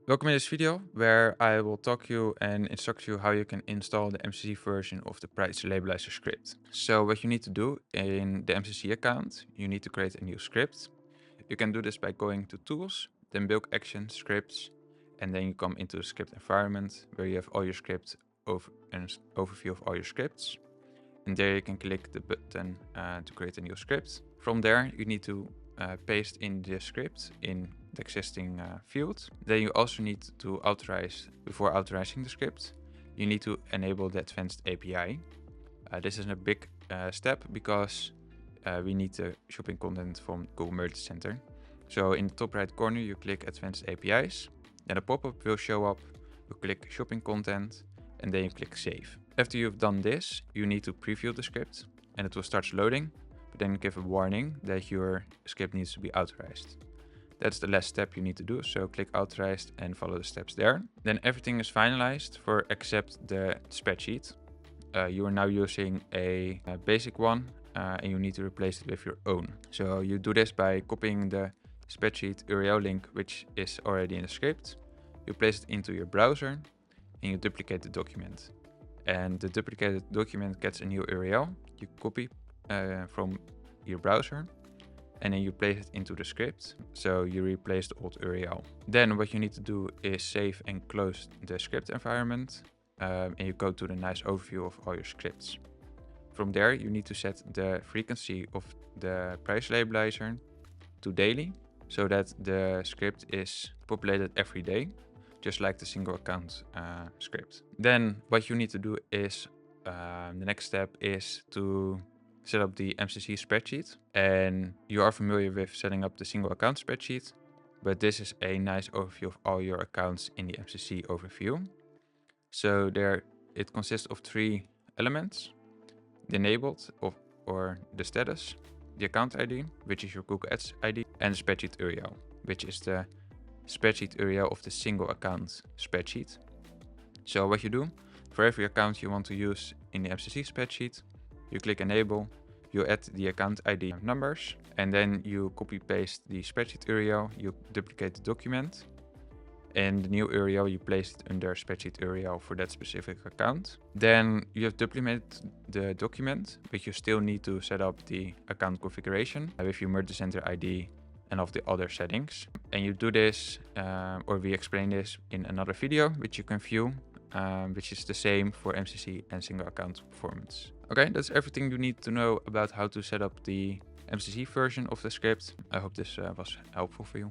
Welcome in this video where I will talk you and instruct you how you can install the MCC version of the Price Labelizer script. So what you need to do in the MCC account, you need to create a new script. You can do this by going to Tools, then Build Action, Scripts, and then you come into the script environment where you have all your scripts an overview of all your scripts. And there you can click the button to create a new script. From there, you need to paste in the script in the existing field. Then you also need to authorize, before authorizing the script, you need to enable the advanced API. This is a big step because we need the shopping content from Google Merchant Center. So in the top right corner, you click Advanced APIs. Then a pop-up will show up. You click Shopping Content, and then you click Save. After you've done this, you need to preview the script, and it will start loading, but then give a warning that your script needs to be authorized. That's the last step you need to do, so click Authorized and follow the steps there. Then everything is finalized except the spreadsheet. You are now using a basic one, and you need to replace it with your own. So you do this by copying the spreadsheet URL link, which is already in the script. You place it into your browser and you duplicate the document. And the duplicated document gets a new URL. You copy from your browser and then you place it into the script. So you replace the old URL. Then what you need to do is save and close the script environment. And you go to the nice overview of all your scripts. From there, you need to set the frequency of the Price Labelizer to daily, so that the script is populated every day, just like the single account script. Then what you need to do is, the next step is to set up the MCC spreadsheet. And you are familiar with setting up the single account spreadsheet, but this is a nice overview of all your accounts in the MCC overview. So it consists of 3 elements: the enabled or the status, the account ID, which is your Google Ads ID, and the spreadsheet URL, which is the spreadsheet URL of the single account spreadsheet. So what you do, for every account you want to use in the MCC spreadsheet, you click enable, you add the account ID numbers, and then you copy paste the spreadsheet URL, you duplicate the document, and the new URL you place it under spreadsheet URL for that specific account. Then you have duplicated the document, but you still need to set up the account configuration with your Merchant Center ID and of the other settings. And you do this, or we explain this in another video, which you can view, which is the same for MCC and single account performance. Okay, that's everything you need to know about how to set up the MCC version of the script. I hope this was helpful for you.